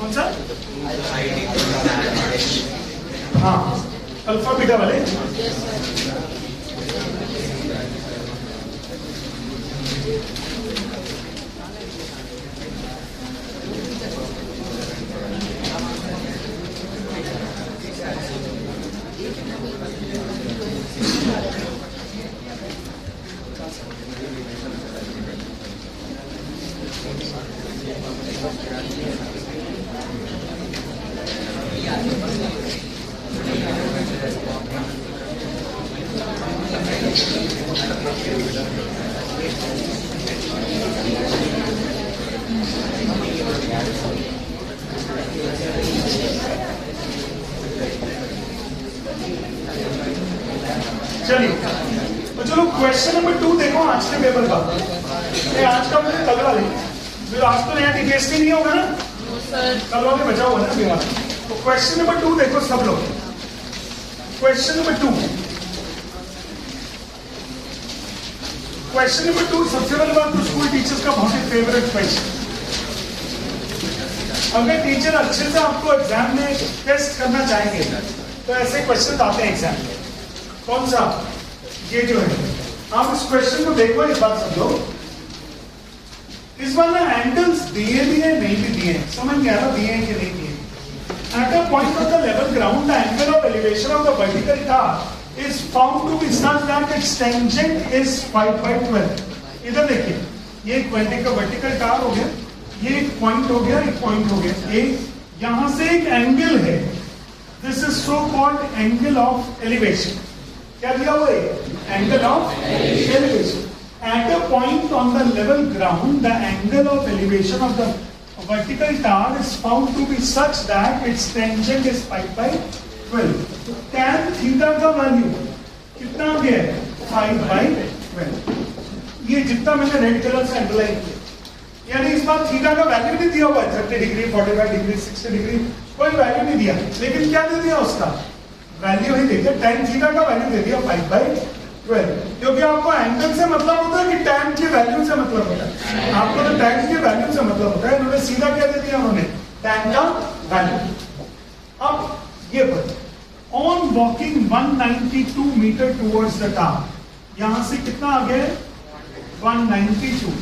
कौन सा? हाँ, अल्फा बीटा वाले। चलिए तो चलो क्वेश्चन नंबर 2 देखो आज के पेपर का। ये आज का मुझे तगड़ा नहीं, आज तो नया टीपीएस नहीं होगा ना, कल वाले बचा हुआ ना बीमार। तो क्वेश्चन नंबर 2 देखो सब लोग। क्वेश्चन नंबर 2 सबसे पहले बात तो स्कूल टीचर्स का बहुत ही फेवरेट क्वेश्चन। अगर टीचर अच्छे से आपको एग्जाम में टेस्ट करना चाहेंगे तो ऐसे क्वेश्चन आते हैं एग्जाम में। कौन सा? ये जो है, आप इस क्वेश्चन को देखो, एक बात समझो। इस बार ना एंगल्स दिए भी है नहीं भी दिए, समझ में आ रहा दिए हैं कि नहीं दिए। At a point of the level ground, the angle of elevation of the vertical car is found to be such that its tangent is 5/12. इधर देखिए, ये एक वर्टिकल कार हो गया, ये एक पॉइंट हो गया, एक पॉइंट हो गया, एक यहां से एक एंगल है। This is so called angle of elevation. क्या दिया हुआ है? Angle of elevation. At a point on the level ground, the angle of elevation of the vertical tower is found to be such that its tangent is 5/12. Tan theta का value कितना आ गया है? 5/12। ये जितना मैंने रेड कलर से underline किया, यानी इस बार थीटा का वैल्यू नहीं दिया हुआ है 30 डिग्री, 45 डिग्री, 60 डिग्री, कोई वैल्यू नहीं दिया, लेकिन क्या दे दिया उसका वैल्यू ही दे दिया। tan थीटा का वैल्यू दे दिया 5/12, क्योंकि आपको एंगल से मतलब होता है कि tan की वैल्यू से मतलब होता है, आपको तो tan की वैल्यू से मतलब होता है। उन्होंने सीधा क्या दे दिया, उन्होंने tan का वैल्यू। अब ये पर on walking 192 metre towards the tower, यहां से कितना आ गया 192।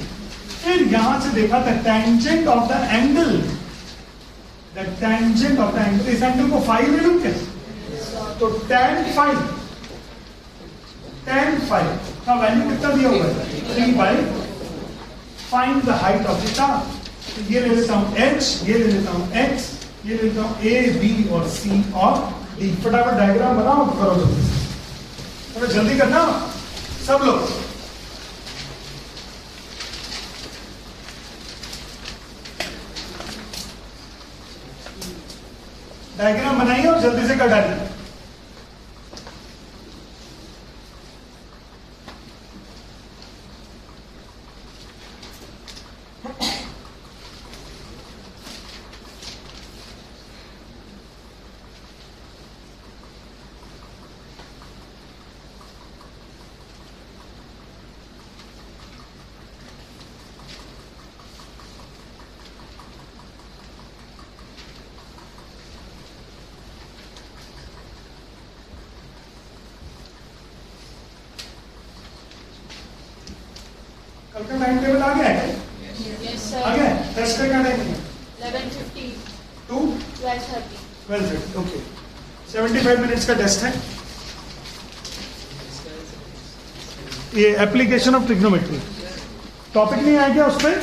फिर यहां से देखा था tangent of the angle, the tangent of the angle, इस एंगल को फाइव ले लूं क्या? तो tan फाइव का वैल्यू कितना दिया हुआ है? 3/5। Find the height of the tower. ये ले लेता हूं h, ये ले लेता हूं x, ये ले लेता हूं a, b और c और d। फटाफट डायग्राम बनाओ, करो जल्दी से, थोड़ा जल्दी करना सब लोग। डायग्राम बनाइए और जल्दी से कर डालिए। कल का टाइम टेबल आ गया है? Yes, sir. आ गया है? टेस्ट का क्या टाइम है? 11:50 to 12:30. 12:30। ओके, 75 मिनट्स का टेस्ट है। ये एप्लीकेशन ऑफ ट्रिग्नोमेट्री टॉपिक नहीं आया क्या उस पर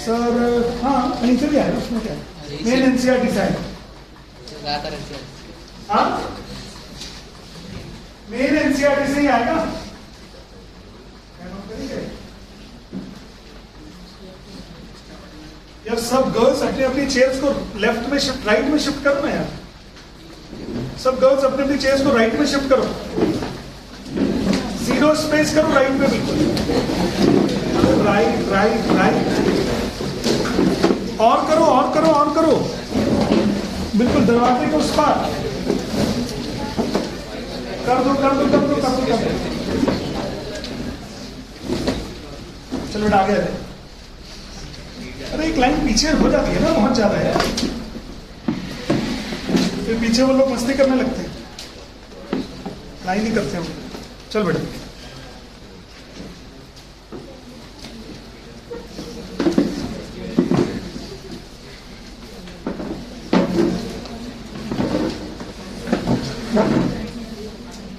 सर? हाँ, कहीं से भी आया, उसमें क्या है? मेन एनसीईआरटी से आया। हाँ, मेन एनसीईआरटी से ही आएगा। यार सब गर्ल्स अपनी अपनी चेयर्स को लेफ्ट में शिफ्ट, राइट में शिफ्ट करो ना यार। सब गर्ल्स अपनी अपनी चेयर्स को राइट में शिफ्ट करो, जीरो स्पेस करो राइट में, बिल्कुल राइट राइट राइट। और करो और करो और करो, बिल्कुल दरवाजे के उस पार कर दो कर दो कर दो कर दो कर दो। चलो बेटा आगे। अरे एक लाइन पीछे हो जाती है ना, बहुत ज्यादा है, फिर पीछे वो लोग मस्ती करने लगते हैं, लाइन ही करते हैं वो। चल बेटा,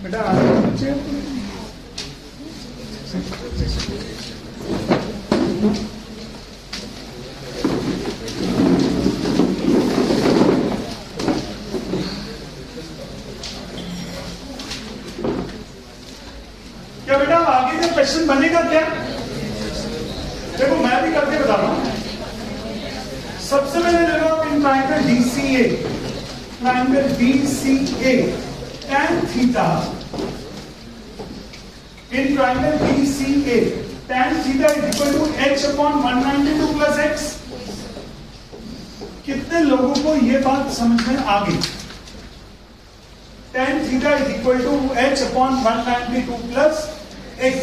बेटा आगे पीछे क्या बेटा आगे का क्वेश्चन बनेगा क्या? देखो मैं भी करके बता रहा हूं। सबसे पहले देखो in triangle DCA, triangle DCA tan theta, in triangle DCA tan theta is equal to h upon 192 plus x। कितने लोगों को ये बात समझ में आ गई? tan theta is equal to h upon 192 plus x।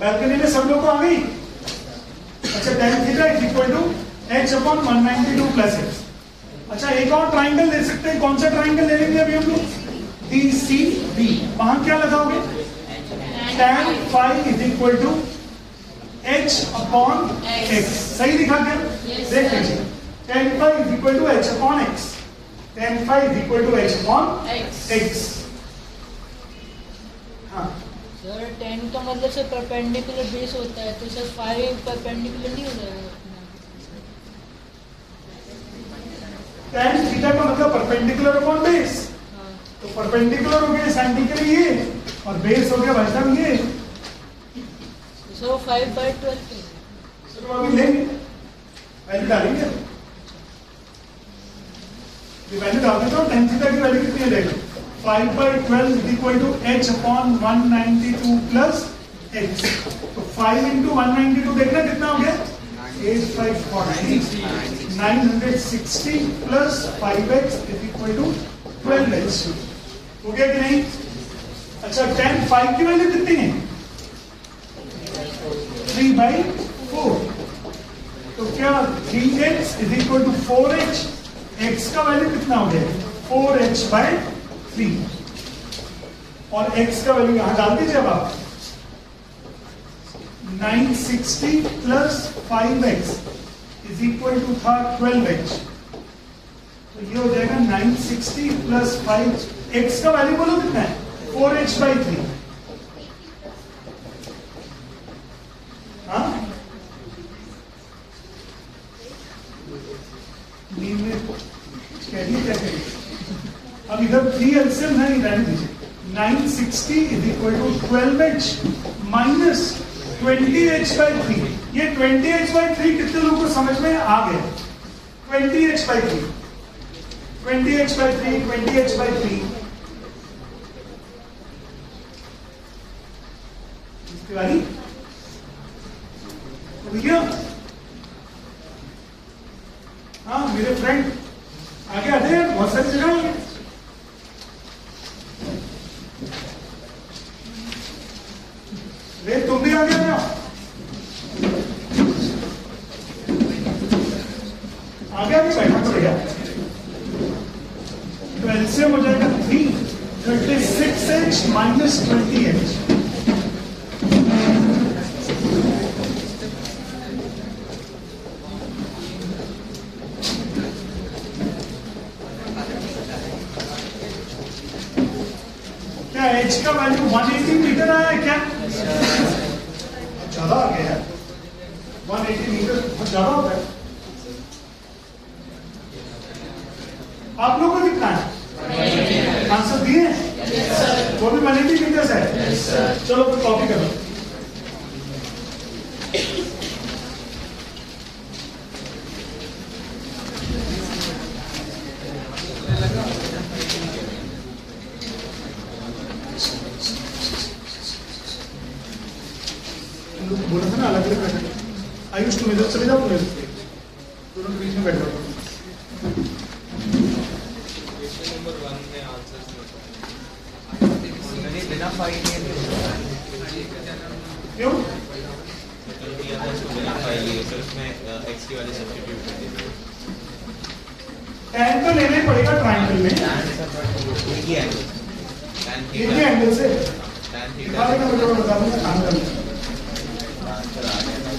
Balcony में सब लोग को आ गई? अच्छा, tan theta is equal to h upon 192 plus x। अच्छा, एक और ट्राइंगल ले सकते हैं। कौन सा ट्राइंगल ले लेंगे अभी हम लोग? DCB। वहां क्या लगाओगे? tan phi is equal to h upon x। सही दिखा क्या? देख लीजिए, tan phi is equal to h upon x। tan phi is equal to h upon x। हाँ, सर 10 का मतलब से परपेंडिकुलर बेस होता है, तो सर 5 परपेंडिकुलर नहीं हो जाएगा? tan थीटा का मतलब परपेंडिकुलर अपॉन बेस। तो परपेंडिकुलर हो गया साइंटिफिकली ये, और बेस हो गया भाई साहब ये। सो 5/12 तो अभी लेंगे, वैल्यू डालेंगे। ये वैल्यू डाल देता हूँ। tan थीटा की वैल्यू कितनी है? 5/12 is equal to h upon 192 plus x। तो 5 into 192 देखना कितना हो गया? 8540। 960 plus 5x is equal to 12x। हो गया कि नहीं? अच्छा, tan 5 की वैल्यू कितनी है? 3/4। तो क्या 3x is equal to 4h? x का वैल्यू कितना हो गया? 4h/3। और x का वैल्यू यहां डाल दीजिए अब आप। 960 plus 5x is equal to था 12h। तो ये हो जाएगा 960 प्लस 5। x का वैल्यू बोलो कितना है? 4h/3। हाँ, क्या करिए? अब इधर 3 एलसीएम है, रहने दीजिए। 960 is equal to 12h minus 20h/3। ये 20h/3 कितने लोगों को समझ में आ गया? 20h/3 इसकी वाली भैया। हाँ मेरे फ्रेंड आगे आते हैं, बहुत सारी जगह। वे तुम भी आगे आओ, आगे आगे बैठना पड़ेगा। तो एलसीएम हो जाएगा 3, 36h माइनस 20h। क्या h का वैल्यू 180 मीटर आया है क्या? ज्यादा आ गया है। 180 मीटर बहुत ज्यादा होता है। आप लोगों को कितना है? आंसर दिए? वो भी 180 मीटर है। चलो फिर कॉपी करो। बोला था ना अलग अलग बैठे। आयुष तुम इधर चले जाओ, तुम इधर, दोनों बीच में बैठ जाओ। क्वेश्चन नंबर 1 में आंसर बिना फाइल लिए क्यों? किया था इसको बिना फाइल लिए, फिर उसमें एक्स की वैल्यू सब्स्टिट्यूट कर दी। tan तो लेना ही पड़ेगा ट्राइंगल में। tan ये एंगल, tan कितने एंगल से? tan दिखाने का मतलब बता दूंगा काम करना। आंसर आ गया था।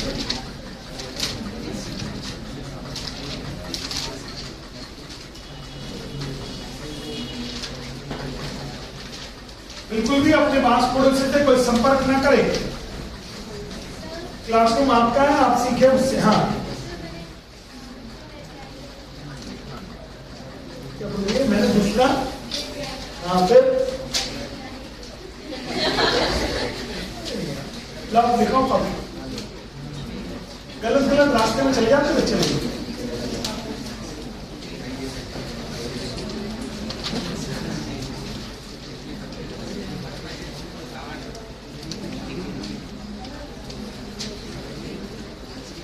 बिल्कुल भी अपने पास पड़ोसी से कोई संपर्क न करे। क्लासरूम आपका है, आप सीखे उससे। हाँ, क्या बोलिए? मैंने दूसरा, हाँ फिर लव लिखो कभी। गलत गलत रास्ते में चले जाते बच्चे लोग।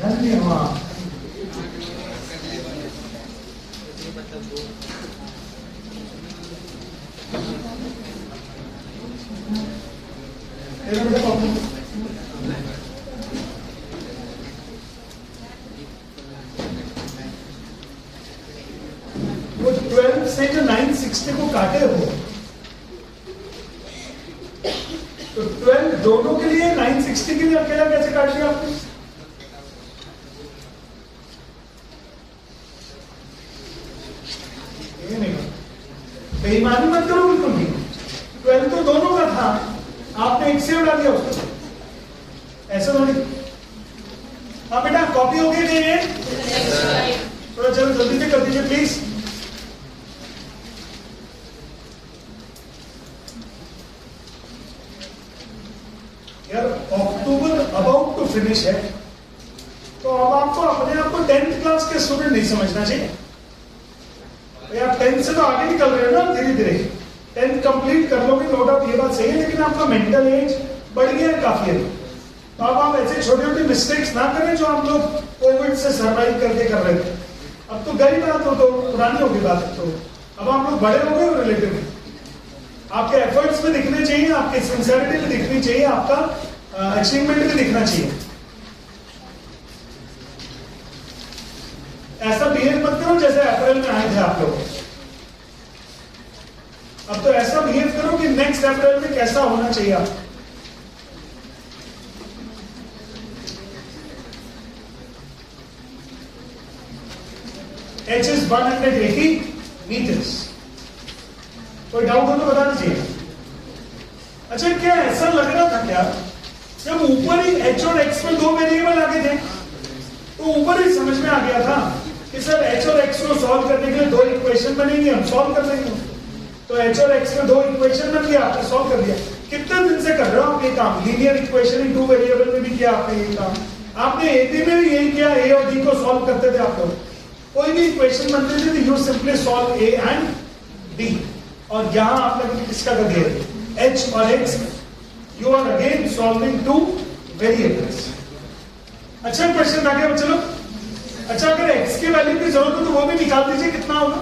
धन्यवाद। वो 12 से जो 960 को काटे हो, तो 12 दोनों के लिए 960 के लिए अकेला कैसे काट दिया आपने? ये नहीं, बेईमानी मत करो बिल्कुल भी। 12 तो दोनों का था, आपने एक से उड़ा दिया उसको, ऐसा थोड़ी। हाँ बेटा, कॉपी हो गई नहीं है? थोड़ा चलो जल्दी से कर दीजिए प्लीज। यार अक्टूबर अबाउट टू फिनिश है, तो अब आपको अपने आप को 10th क्लास के स्टूडेंट नहीं समझना चाहिए। आप 10th से तो आगे निकल रहे हो ना धीरे धीरे। 10th कंप्लीट कर लोगे, नो डाउट, ये बात सही है, लेकिन आपका मेंटल एज बढ़ गया है काफी है। तो अब आप ऐसे छोटे छोटे मिस्टेक्स ना करें जो हम लोग कोविड से सर्वाइव करके कर रहे थे। अब तो गई बात हो, तो पुरानी होगी बात। तो अब आप लोग बड़े हो गए हो रिलेटिवली। आपके एफर्ट्स में दिखने चाहिए, आपके सिंसियरिटी में दिखनी चाहिए, आपका अचीवमेंट में दिखना चाहिए। ऐसा बिहेव मत करो जैसे अप्रैल में आए थे आप लोग। अब तो ऐसा बिहेव करो कि नेक्स्ट अप्रैल में कैसा होना चाहिए आप। H is 180 meters। कोई डाउट हो तो बता दीजिए। अच्छा, क्या ऐसा लग रहा था क्या जब ऊपर ही H और X में 2 वेरिएबल आगे थे, तो ऊपर ही समझ में आ गया था कि सर H और X को सॉल्व करने के लिए 2 इक्वेशन बनेंगे, हम सॉल्व कर लेंगे। तो H और X में 2 इक्वेशन बन गया, आपने सॉल्व कर दिया। कितने दिन से कर रहे हो आप ये काम? लीनियर इक्वेशन इन 2 वेरिएबल में भी किया आपने ये काम। आपने AP में भी यही किया, A और D को सॉल्व करते थे आप लोग। कोई भी इक्वेशन बनते थे तो you simply solve A and D। और यहां आपने किसका कर दिया? H और X। You are again solving 2 variables. अच्छा क्वेश्चन आ गया चलो। अच्छा, अगर X की वैल्यू की जरूरत हो तो वो भी निकाल दीजिए, कितना होगा?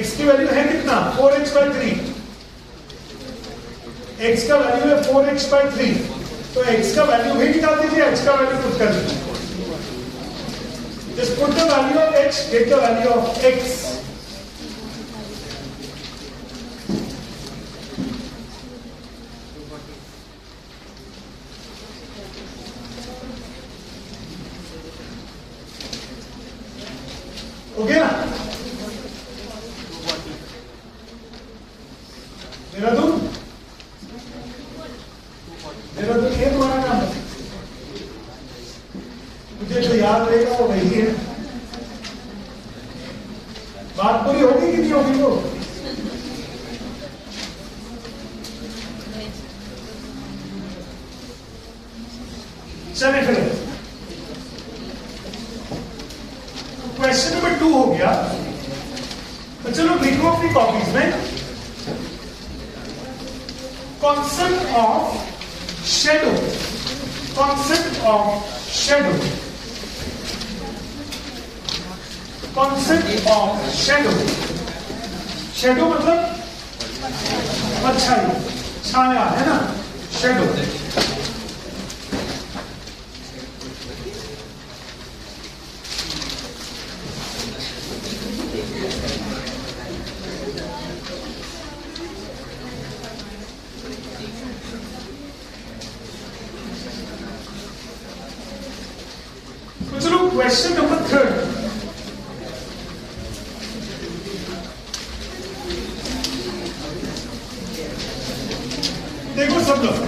X की वैल्यू है कितना? 4h/3। X का वैल्यू है 4h/3, तो X का वैल्यू भी निकाल दीजिए, H का वैल्यू पुट कर दीजिए। Just put the value of H, get the value of X. हो गया? देहरादून ये तुम्हारा नाम है? मुझे जो याद रहेगा वो वही है। बात पूरी होगी कि नहीं होगी? वो चले फिर क्वेश्चन नंबर 2 हो गया। तो चलो लिखो अपनी कॉपीज में concept of shadow. Concept of shadow. Concept of shadow. Shadow मतलब परछाई, छाया है ना, शेडो। तो चलो क्वेश्चन नंबर 3। देखो सब लोग,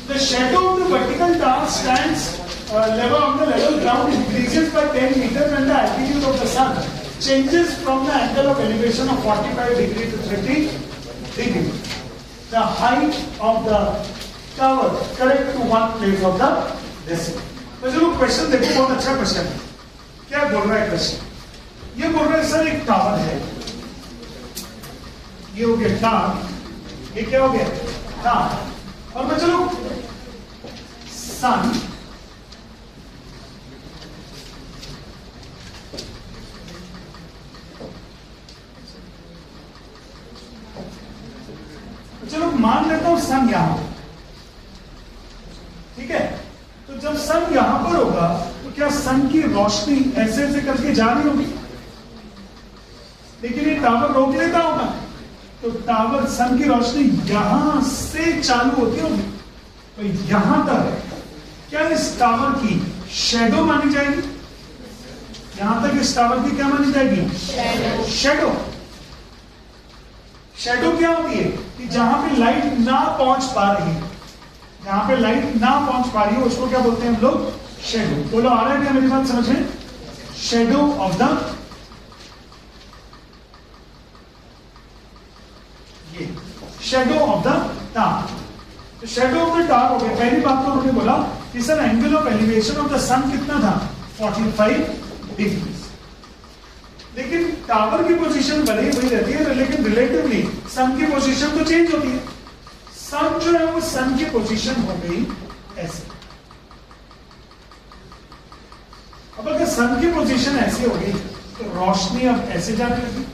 the shadow of the vertical tower stands level on the level ground increases by 10 meters when the altitude of the sun changes from the angle of elevation of 45 degree to 30 degree. The height of the tower correct to one place of the decimal. तो चलो question देखो, बहुत अच्छा question है। क्या बोल रहा है क्वेश्चन? ये बोल रहा है सर एक टावर है, ये हो गया टावर, ये क्या हो गया टावर, और मैं चलो सन चलो मान लेता हूं सन यहां, ठीक है। तो जब सन यहां पर होगा तो क्या सन की रोशनी ऐसे ऐसे करके जा रही होगी, लेकिन ये टावर रोक लेता होगा, तो टावर सन की रोशनी यहां से चालू होती होगी, तो यहां तक क्या इस टावर की शेडो मानी जाएगी? यहां तक इस टावर की क्या मानी जाएगी? शेडो। शेडो क्या होती है कि जहां पे लाइट ना पहुंच पा रही है, जहां पे लाइट ना पहुंच पा रही है उसको क्या बोलते हैं हम लोग? शेडो। बोलो आ रहा है क्या मेरी बात समझ में? शेडो ऑफ द, ये shadow of the tower. Shadow of the tower हो गया। पहली बात तो उन्होंने बोला कि sir angle of elevation of the sun कितना था? 45 डिग्री। लेकिन टावर की पोजीशन भले ही वही रहती है, लेकिन रिलेटिवली सन की पोजीशन तो चेंज होती है। सन जो है वो सन की पोजीशन हो गई ऐसे। अब अगर सन की पोजीशन ऐसी हो गई तो रोशनी अब ऐसे जाने लगी,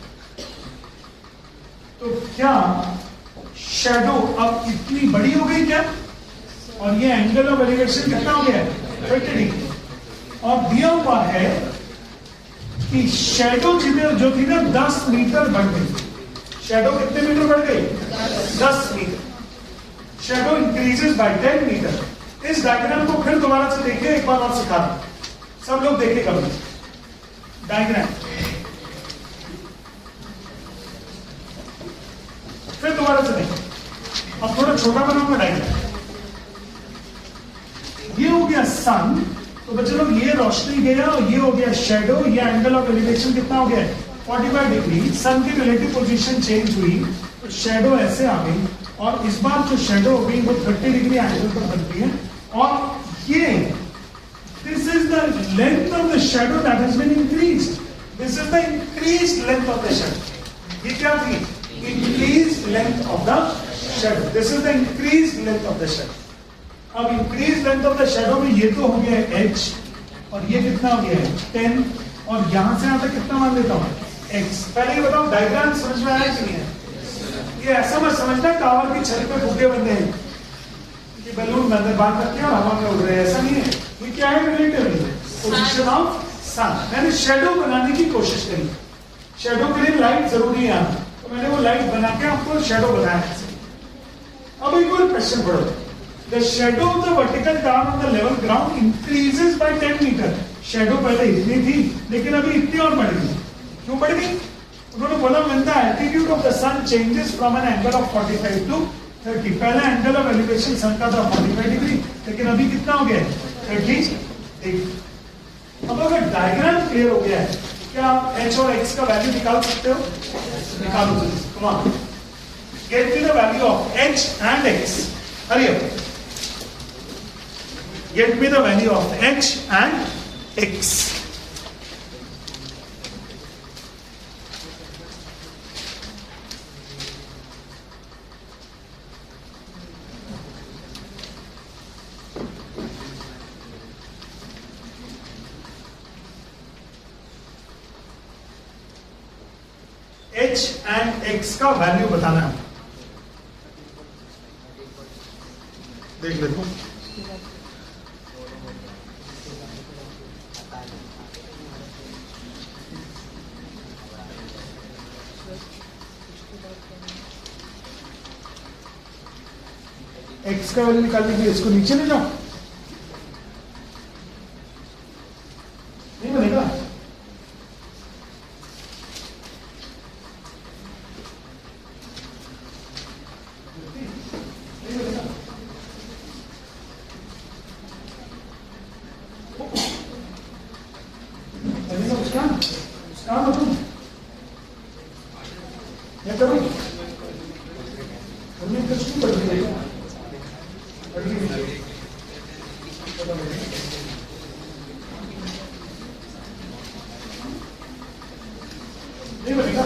तो क्या शेडो अब इतनी बड़ी हो गई क्या? और ये एंगल ऑफ एलिवेशन कितना हो गया? 30 डिग्री। और दिया हुआ है कि शेडो जो थी ना 10 मीटर बढ़ गई। शेडो कितने मीटर बढ़ गई? 10 metre. Shadow increases by 10 metre. इस डायग्राम को फिर दोबारा से देखिए, एक बार और सिखा दूं, सब लोग देखिए कभी डायग्राम, फिर दोबारा से देखिए। अब थोड़ा छोटा बनाऊंगा डायग्राम। ये हो गया सन, तो बच्चों ये रोशनी गया और ये हो गया शेडो। ये एंगल ऑफ एलिवेशन कितना हो गया? 45 डिग्री। सन की रिलेटिव पोजीशन चेंज हुई तो शेडो ऐसे आ गई, और इस बार जो शेडो हो गई वो 30 डिग्री एंगल पर बनती है। और ये this is the length of the shadow that has been increased. This is the increased length of the shadow. ये क्या थी? Increased length of the shadow. This is the increased length of the shadow. अब increase length of the shadow में ये तो हो गया है h, और ये कितना हो गया है 10, और यहां से यहां तक कितना मान लेता हूं? x। पहले ये बताओ डायग्राम समझ में आया कि नहीं है? ये ऐसा मत समझना टावर की छत पे फुग्गे बंधे हैं कि बैलून अंदर बांध रखे हैं और हवा में उड़ रहे हैं, ऐसा नहीं है। ये क्या है? रिलेटिवली पोजीशन ऑफ सन। मैंने शेडो बनाने की कोशिश करी। शेडो के लिए लाइट जरूरी है, तो मैंने वो लाइट बना के आपको शेडो बनाया। अब एक और क्वेश्चन पढ़ो। The shadow of the vertical tower on the level ground increases by 10 meter. Shadow पहले इतनी थी, लेकिन अभी इतनी और बढ़ गई। क्यों बढ़ गई? उन्होंने बोला when the altitude of the sun changes from an angle of 45 to 30. पहला एंगल ऑफ एलिवेशन सन का था 45 डिग्री, लेकिन अभी कितना हो गया? 30 डिग्री। अब अगर डायग्राम क्लियर हो गया है, क्या आप h और x का वैल्यू निकाल सकते हो? निकालो जल्दी। Come on. Get me the value of h and x. Hurry up. Get me the value of h and x. h and x का वैल्यू बताना है। देख लेते हो x का वैल्यू निकालने के लिए इसको नीचे ले जाओ, नहीं बनेगा। नहीं बनेगा,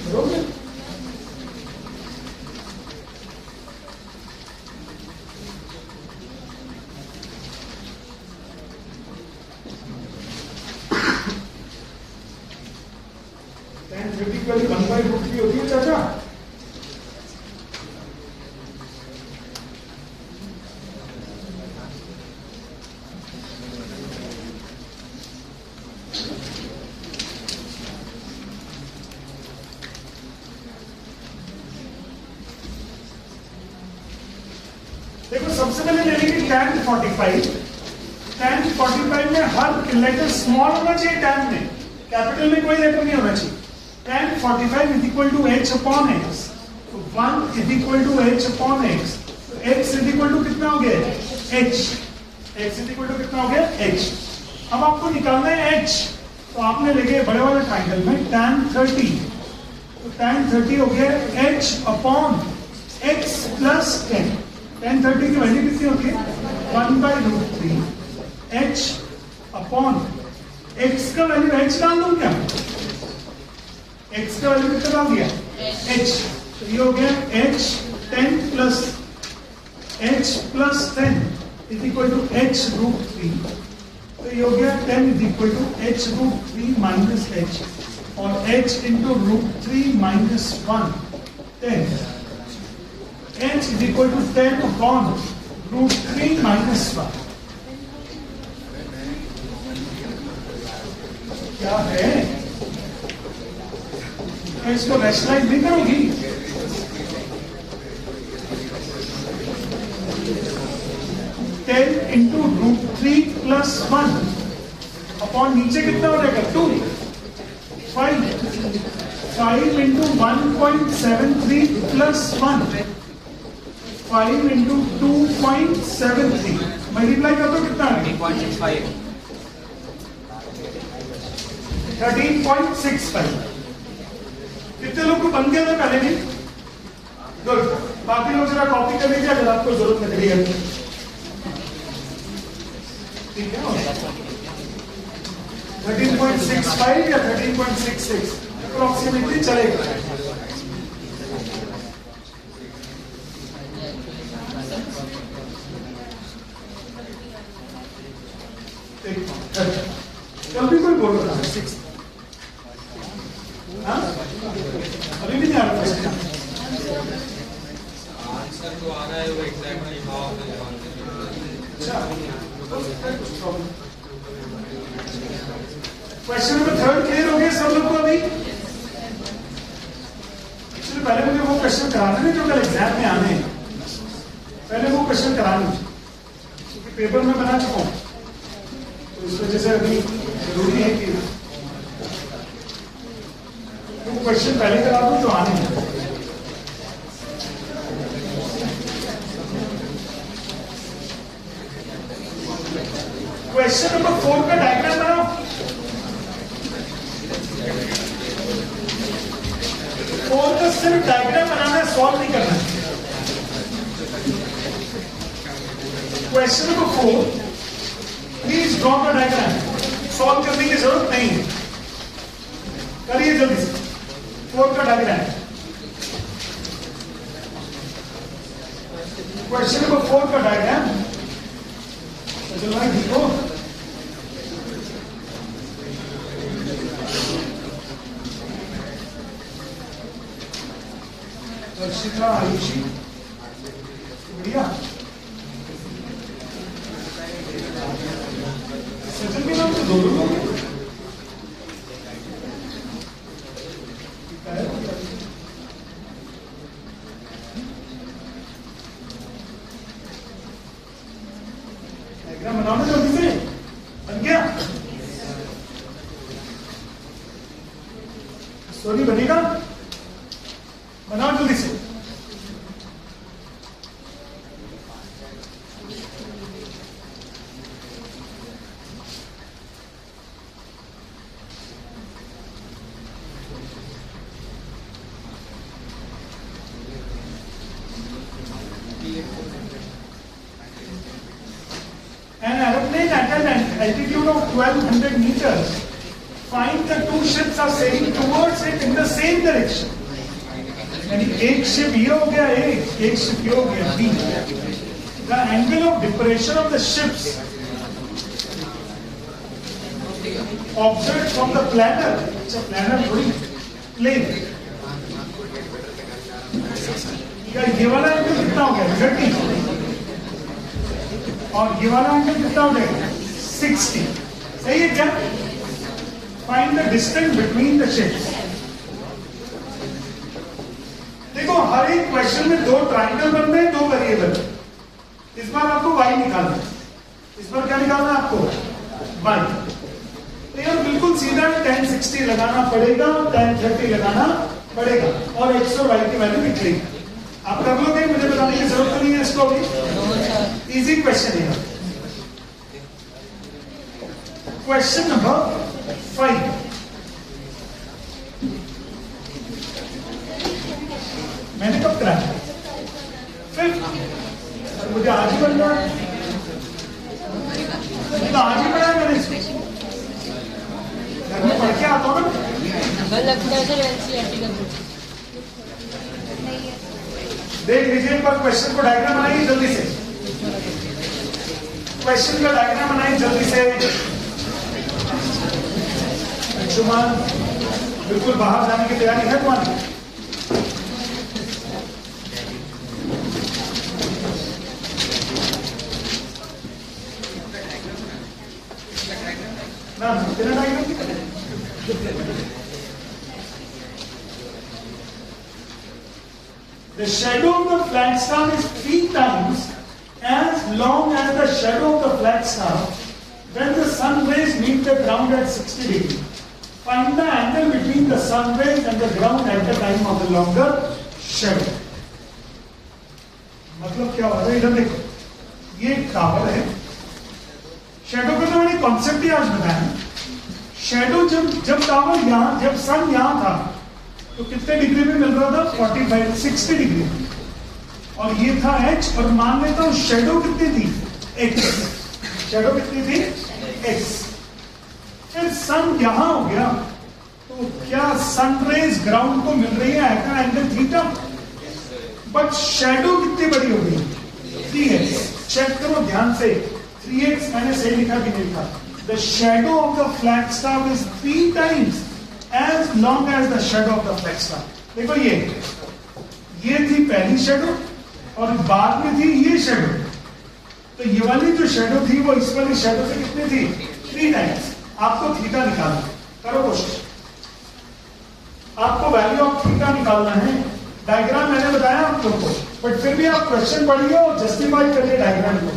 करोगे? tan 30 की वैल्यू 1/√3 होती है चाचा। देखो सबसे पहले ले लेंगे tan 45। tan 45 में हर लेटर स्मॉल होना चाहिए, tan में कैपिटल में कोई लेटर नहीं होना चाहिए। tan 45 is equal to h upon x, तो 1 is equal to h upon x, तो x is equal to कितना हो गया h, x is equal to कितना हो गया h। अब आपको निकालना है h, तो आपने लेके बड़े वाले ट्राइंगल में tan 30, तो tan 30 हो गया h upon x plus 10। tan 30 की वैल्यू कितनी होती है 1/√3 h अपॉन x का वैल्यू h डाल दूं क्या, x का वैल्यू कितना डाल दिया h, तो ये हो गया h 10 plus h plus 10 is equal to h√3, तो ये हो गया 10 is equal to h√3 minus h, और h into √3 minus 1 10, h is equal to 10 upon √3 minus 1। क्या है, इसको रैशनलाइज नहीं करोगी, टेन इंटू √3 प्लस 1 अपॉन नीचे कितना हो जाएगा 2, 5 इंटू 1.73 प्लस 1, 5 इंटू 2.73 मल्टीप्लाई कर दो कितना है 13.65। कितने लोग को बन गया था पहले भी, गुड। बाकी लोग जरा कॉपी कर लीजिए अगर आपको जरूरत लग रही है, ठीक है। 13.65 या 13.66 अप्रोक्सीमेटली चलेगा। कल भी कोई बोल रहा है 6, अभी भी नहीं आ रहा आंसर तो आ रहा है वो एग्जैक्टली हाफ है। क्वेश्चन नंबर 3 क्लियर हो गया सब लोग को अभी। एक्चुअली पहले मुझे वो क्वेश्चन कराने हैं जो कल एग्जाम में आने हैं, पहले वो क्वेश्चन कराने क्योंकि पेपर में बना चुका हूँ, तो इस वजह से अभी जरूरी है कि वो क्वेश्चन पहले करा दूं जो आने हैं। क्वेश्चन नंबर 4 का डायग्राम बनाओ। फोर का सिर्फ डायग्राम बनाना है, सॉल्व नहीं करना है। Question number 4 please draw the diagram, solve करने की जरूरत नहीं है, करिए जल्दी से 4 का डायग्राम। क्वेश्चन नंबर 4 का डायग्राम ठीक हो। हर्षिता, आयुषी, बढ़िया। सचिन के नाम से दो लोग हैं। डायग्राम बनाओ ना जल्दी से, बन गया? स्टोरी बनेगा, बनाओ जल्दी से। An aeroplane at an altitude of 1200 meters finds the two ships are sailing towards it in the same direction. यानी एक शिप ये हो गया एक शिप ये हो गया B. The angle of depression of the ships observed from the planet, it's a planet थोड़ी plane. ये वाला एंगल कितना हो गया 30 और ये वाला एंगल कितना हो गया 60. सही है क्या? Find the distance between the ships. देखो हर एक क्वेश्चन में दो ट्राइंगल बन रहे हैं, दो वेरिएबल. इस बार आपको y निकालना है. इस बार क्या निकालना है आपको y. तो यार बिल्कुल सीधा tan 60 लगाना पड़ेगा, tan 30 लगाना पड़ेगा और x और y की वैल्यू निकलेगी. आप कर लोगे, मुझे बताने की जरूरत नहीं है इसको अभी. इजी क्वेश्चन है. Question number 5. मैंने कब कराया? 5th. मुझे आज ही बनना है, तो आज ही पढ़ा है मैंने इसको. घर में पढ़ के आता हूँ ना. लगता है सर एनसीईआरटी का बुक. देख लीजिए एक बार क्वेश्चन को डायग्राम बनाइए जल्दी से. क्वेश्चन का डायग्राम बनाइए जल्दी से. अंशुमान बिल्कुल बाहर जाने की तैयारी है तुम्हारी? ना तेरा diagram. The shadow of the flagstaff is 3 times as long as the shadow of the flagstaff when the sun rays meet the ground at 60 degrees. Find the angle between the sun rays and the ground at the time of the longer shadow. मतलब क्या हो रहा है इधर देखो. ये tower है. Shadow का तो मैंने कॉन्सेप्ट ही आज बताया. शेडो जब टावर यहाँ, जब सन यहाँ था तो कितने डिग्री में मिल रहा था 45 60 डिग्री. और ये था h और मान लेता हूं शेडो कितनी थी x. शेडो कितनी थी x. फिर सन यहां हो गया तो क्या सनरेज ग्राउंड को मिल रही है at angle theta. But shadow कितनी बड़ी हो गई 3x. चेक करो ध्यान से. 3x मैंने सही लिखा कि नहीं लिखा. The shadow of the Flagstaff is 3 times as long as the shadow of the flagstaff. देखो ये थी पहली शेडो और बाद में थी ये शेडो. तो ये वाली जो शेडो थी वो इस वाली शेडो से कितनी थी 3 times. आपको थीटा निकालना. करो कोशिश. आपको वैल्यू ऑफ थीटा निकालना है. डायग्राम मैंने बताया आप लोगों को, बट फिर भी आप क्वेश्चन पढ़िए और जस्टिफाई करिए डायग्राम को.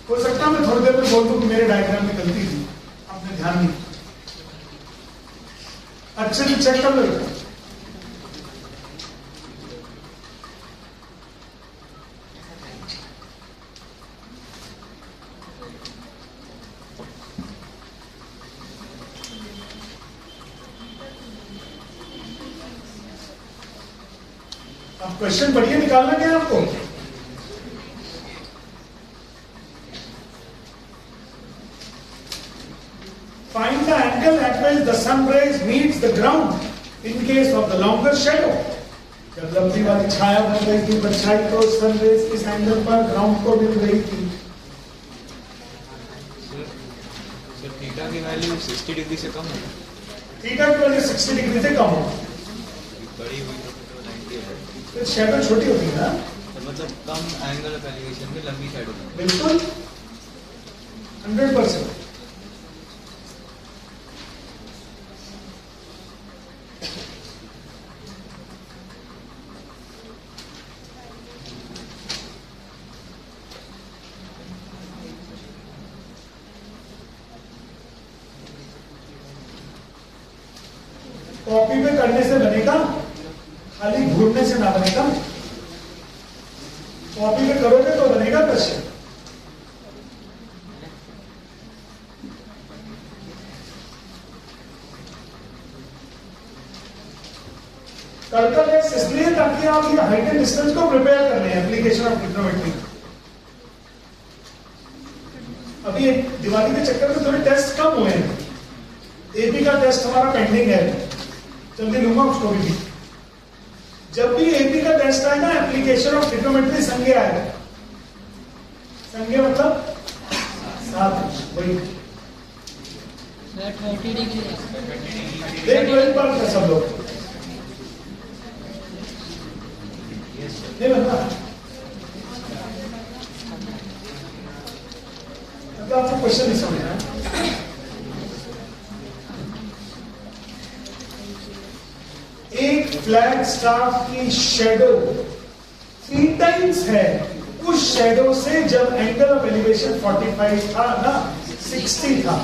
हो सकता है मैं थोड़ी देर में बोल दूं कि मेरे डायग्राम में गलती थी, आपने ध्यान नहीं. अच्छे से चेक कर लो. अब क्वेश्चन बढ़िया निकालना क्या है आपको. Find the angle at which the sun rays meets the ground in case of the longer shadow. जब लंबी वाली छाया बन रही थी परछाई तो सन रेज किस एंगल पर ग्राउंड को मिल रही थी. सर थीटा की वैल्यू 60 डिग्री से कम है. थीटा की वैल्यू 60 डिग्री से कम हो. बड़ी हुई तो 90 है. तो शैडो छोटी होती है ना, तो मतलब कम एंगल ऑफ एलिवेशन में लंबी शैडो बनती बिल्कुल 100%। कॉपी पे करने से बनेगा, खाली घूरने से ना बनेगा। कॉपी पे करोगे तो बनेगा प्रश्न। सर्कल एक्स इसलिए ताकि आप ये हाइट एंड डिस्टेंस को प्रिपेयर कर लें एप्लीकेशन ऑफ ट्रिग्नोमेट्री। अभी एक दिवाली के चक्कर में थोड़े टेस्ट कम हुए हैं। एपी का टेस्ट हमारा पेंडिंग है, जल्दी लूंगा उसको भी। जब भी एपी का टेस्ट आएगा एप्लीकेशन ऑफ ट्रिग्नोमेट्री संज्ञा आएगा। संज्ञा मतलब 7 वही 30 डिग्री देख लो एक बार कर सब लोग नहीं बनता। अब आपको क्वेश्चन नहीं समझ रहा। एक फ्लैग स्टाफ की शेडो 3 टाइम्स है उस शेडो से जब एंगल ऑफ एलिवेशन 45 था ना 60 था।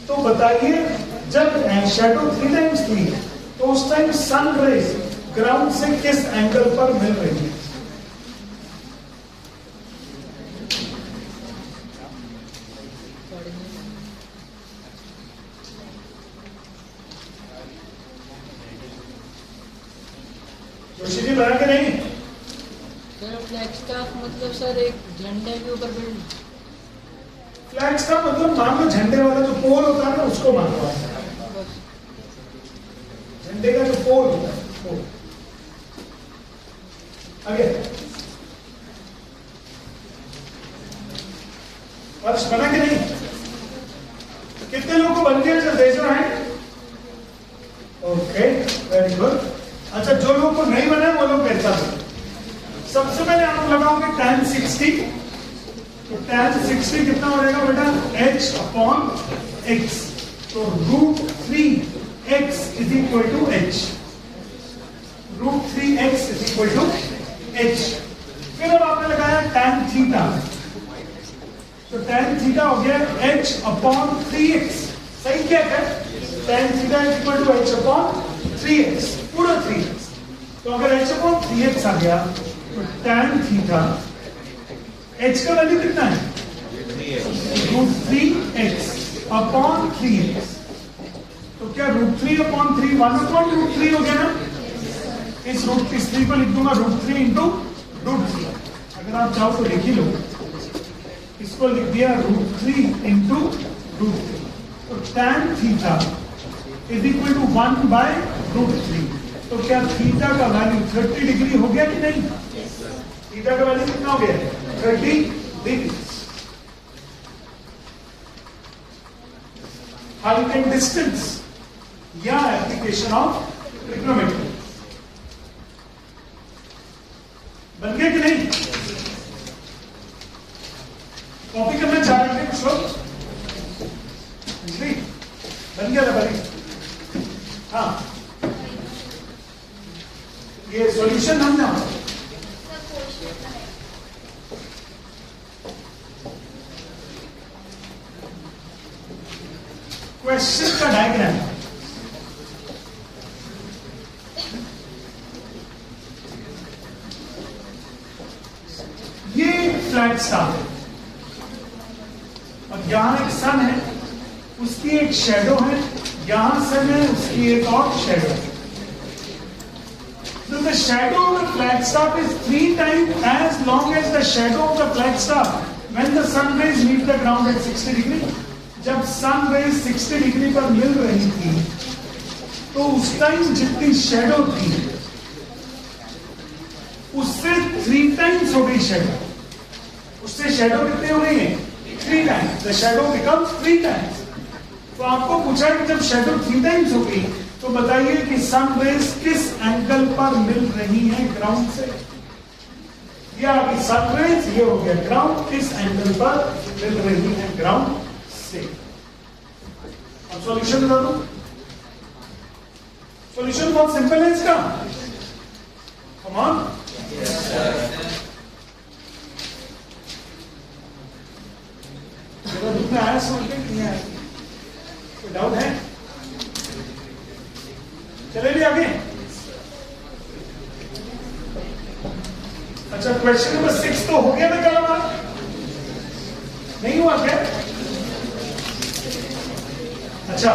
तो बताइए जब शेडो 3 टाइम्स थी तो उस टाइम सन रेज ग्राउंड से किस एंगल पर मिल रही है? जोशी जी बना के नहीं? सर फ्लैग स्टाफ मतलब सर एक झंडे के ऊपर बिल्ड। फ्लैग स्टाफ मतलब मान लो झंडे वाला जो पोल होता है ना उसको मान लो। झंडे का जो पोल होता है पोल। आगे फर्श बना के नहीं? कितने लोगों को बन गया? चल raise your hand. Okay very good. अच्छा जो लोगों को नहीं बना वो लोग कैसा? सबसे पहले आप लगाओगे tan 60। तो tan 60 कितना हो जाएगा बेटा? h upon x। तो √3x is equal to h। √3x is equal to h। फिर अब आपने लगाया tan थीटा। तो tan थीटा हो गया h अपॉन 3x। सही क्या है? tan theta is equal to h upon 3x, पूरा 3x। तो अगर h अपॉन 3x आ गया तो tan थीटा h का वैल्यू कितना है? √3x upon 3x। तो क्या √3 अपॉन 3 1 अपॉन √3 हो गया ना? इस √3 को लिख दूंगा √3 इंटू √3। अगर आप चाहो तो लिख ही लो। इसको लिख दिया √3 इंटू √3। तो tan theta is equal to 1 by √3। तो क्या थीटा का वैल्यू 30 डिग्री हो गया कि नहीं? थीटा का वैल्यू कितना हो गया? 30 डिग्री। हाइट एंड डिस्टेंस या एप्लीकेशन ऑफ ट्रिग्नोमेट्री बन गया कि नहीं? कॉपी करना चाह रहे थे कुछ लोग? बन गया था भाई? हाँ ये सॉल्यूशन हम ना क्वेश्चन का डायग्राम। ये फ्लैग स्टाफ है और यहां एक सन है, उसकी एक शैडो है, यहां सन है, उसकी एक और शैडो है। So the shadow of the flagstaff is 3 times as long as the shadow of the flagstaff when the sun rays meet the ground at 60 degree. जब सन रेज 60 डिग्री पर मिल रही थी तो उस टाइम जितनी शैडो थी उससे 3 टाइम्स हो गई शैडो। उससे शैडो कितनी हो गई है? 3 times. The shadow becomes 3 times. तो आपको पूछा कि जब शैडो 3 टाइम्स हो गई तो बताइए कि सन रेज किस एंगल पर मिल रही है ग्राउंड से, या कि सन रेज ये हो गया ग्राउंड किस एंगल पर मिल रही है ग्राउंड से। अब सॉल्यूशन बता दो। सॉल्यूशन बहुत सिंपल है इसका, कम ऑन। जब में आया समझ के नहीं आया, कोई डाउट है? चले भी आगे। अच्छा, क्वेश्चन नंबर 6 तो हो गया ना कल हमारा, नहीं हुआ क्या? अच्छा,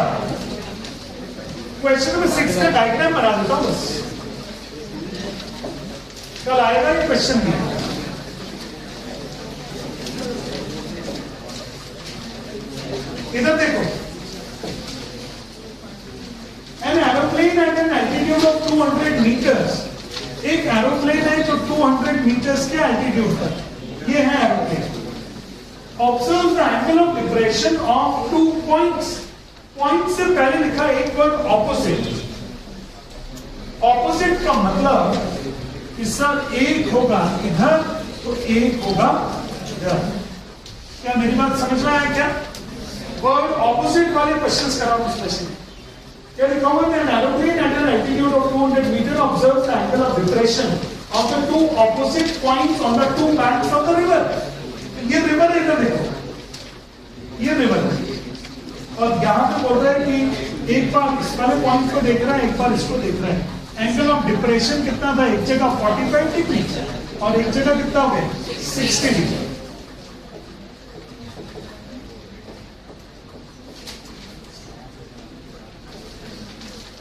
क्वेश्चन नंबर 6 का डायग्राम बना देता हूं बस, कल आएगा ये क्वेश्चन भी। इधर देखो, an aeroplane at an altitude of 200 meters, एक एरोप्लेन है जो 200 मीटर्स के एल्टीट्यूड पर, ये है aeroplane. Observe the angle of depression of 2 points. Point से पहले लिखा एक वर्ड ऑपोजिट। ऑपोजिट का मतलब कि सर एक होगा इधर तो एक होगा इधर। क्या मेरी बात समझ में आया क्या? वर्ड ऑपोजिट वाले क्वेश्चंस कराओ स्पेशली। क्या लिखा हुआ है? Aeroplane at an altitude of 200 metre observe the angle of depression of the 2 opposite points on the 2 banks of the river. ये रिवर है, इधर देखो, ये रिवर है, और यहां पे बोल रहा है कि एक बार इस वाले पॉइंट को देख रहा है, एक बार इसको देख रहा है। एंगल ऑफ डिप्रेशन कितना था? एक जगह 45 डिग्री और एक जगह कितना हो गया 60 डिग्री।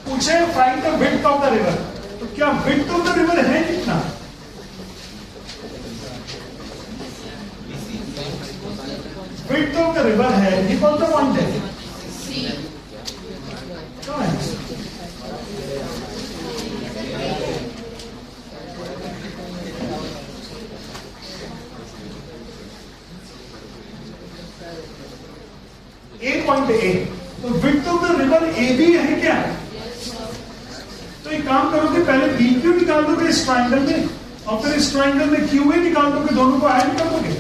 पूछे find the width of the river, तो क्या विड्थ ऑफ द रिवर है कितना? विड्थ ऑफ द रिवर है, ये कौन सा पॉइंट है? कौन है? ए पॉइंट ए, तो विड्थ ऑफ द रिवर ए भी है क्या? तो एक काम करोगे, पहले बी क्यू निकाल दोगे इस ट्राइंगल में, और फिर इस ट्राइंगल में क्यू ए निकाल दोगे, दोनों को ऐड कर दोगे,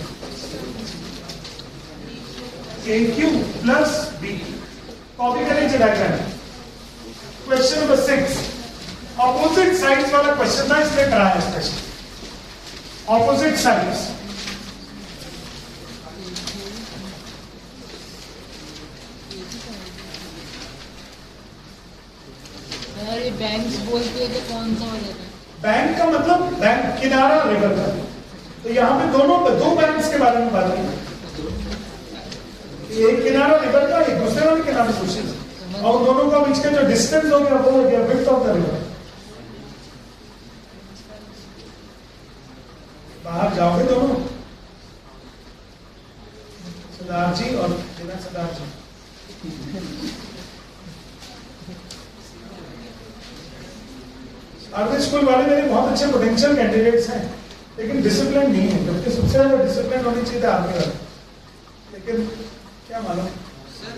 ए क्यू प्लस बी। कॉपी करेंगे diagram. Question number 6 opposite sides वाला क्वेश्चन था, इसलिए कराया स्पेशल। ऑपोजिट साइड्स, अरे बैंक्स बोलते हैं तो कौन सा हो जाता है? बैंक का मतलब बैंक किनारा रिवर का, तो यहाँ पे दोनों 2 बैंक्स के बारे में बात है। एक किनारा रिवर का, एक दूसरे वाले किनारे सोचिए, और दोनों का बीच का जो डिस्टेंस हो गया वो हो गया विड्थ ऑफ द रिवर। बाहर जाओगे दोनों, सरदार जी और बिना सरदार जी। आर्मी स्कूल वाले मेरे बहुत अच्छे पोटेंशियल कैंडिडेट्स हैं, लेकिन डिसिप्लिन नहीं है, जबकि सबसे ज्यादा डिसिप्लिन होनी चाहिए आर्मी वाले, लेकिन क्या मालूम सर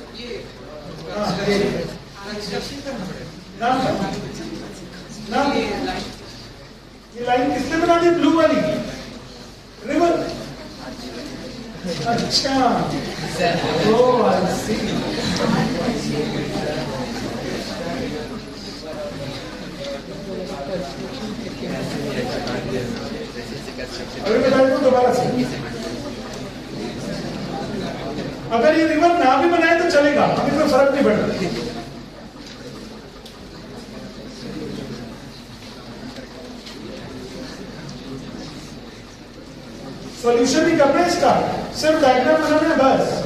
ये लाइन किसने बना दी? ब्लू वाली रिवर। अच्छा, ओ आई सी। अभी बताइए दोबारा से, अगर ये रिवर ना भी बनाए तो चलेगा, हमें कोई फर्क नहीं पड़ता। सॉल्यूशन नहीं करना है इसका, सिर्फ डायग्राम बनाना है बस।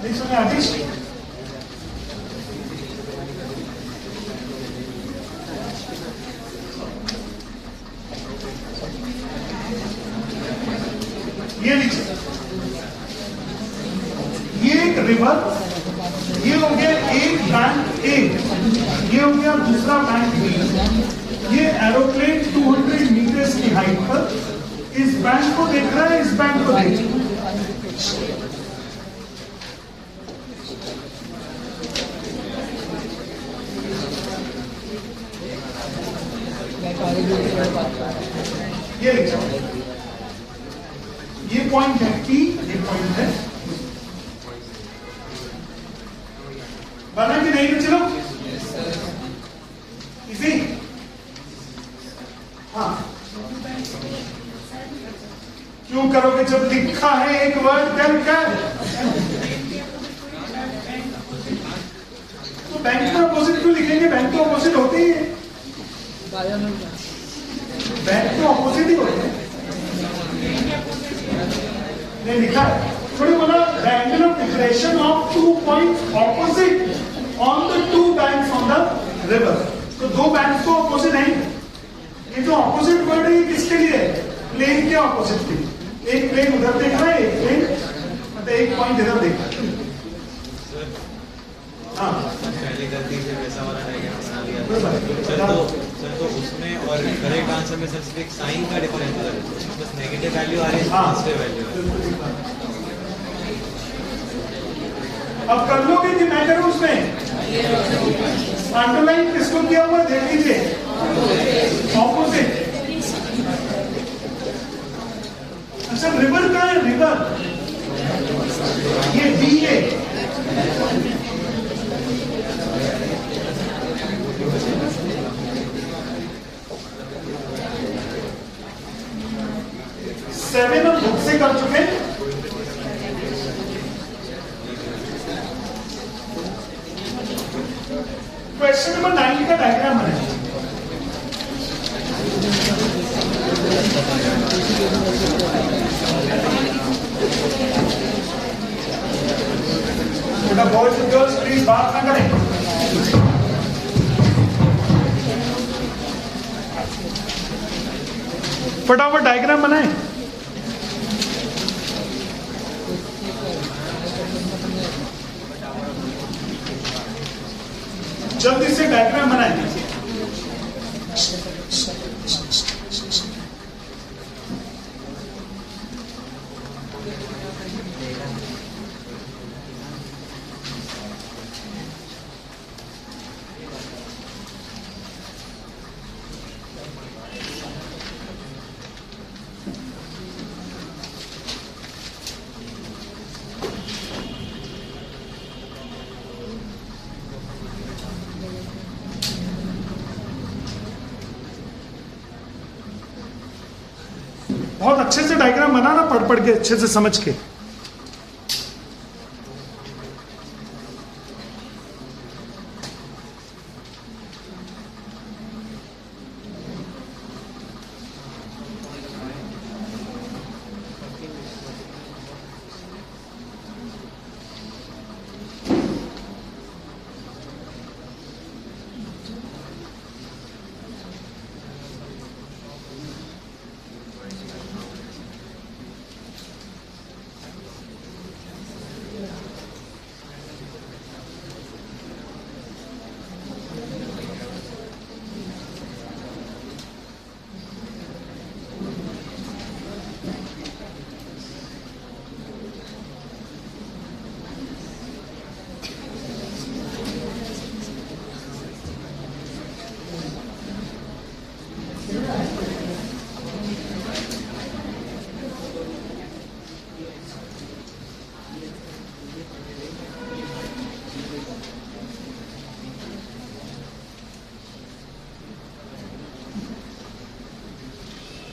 नहीं सुने आदिश? ये लीजिए, ये एक रिवर, ये हो गया एक बैंक ए, ये हो गया दूसरा बैंक बी, ये एरोप्लेन 200 मीटर्स की हाइट पर इस बैंक को देख रहा है, इस बैंक को देख रहा है। ये लिख जाओ, ये पॉइंट है P, ये पॉइंट है, बना कि नहीं बच्चे लोग? इजी? हाँ, क्यों करोगे जब लिखा है एक वर्ड देन कर? तो बैंक का अपोजिट क्यों लिखेंगे? बैंक तो अपोजिट होते ही है, बैंक तो अपोजिट ही होते हैं। नहीं लिखा है, थोड़ी बोला the angle of depression of 2 points opposite on the 2 banks on the river। तो दो बैंक्स तो अपोजिट है। ये जो अपोजिट वर्ड है ये किसके लिए है? प्लेन के अपोजिट के लिए। एक प्लेन उधर देख रहा है, एक प्लेन मतलब एक पॉइंट इधर देख रहा है। हाँ, पहले गलती से वैसा वाला डायग्राम बना लिया सर, तो उसमें और करेक्ट आंसर में सर सिर्फ साइन का डिफरेंस है, बस नेगेटिव वैल्यू आ रही है, पॉजिटिव वैल्यू है। अब कर लोगे कि मैं करूं उसमें? अंडरलाइन किसको किया हुआ देख लीजिए, ऑपोजिट। अच्छा रिवर का है, रिवर ये बी है, सेवन हम बुक से कर चुके। क्वेश्चन नंबर 9 का डायग्राम है। बेटा बॉयज एंड गर्ल्स प्लीज बात ना करें। फटाफट डायग्राम बनाए। जल्दी से डायग्राम बनाए। बहुत अच्छे से डायग्राम बनाना, पढ़ पढ़ के अच्छे से समझ के।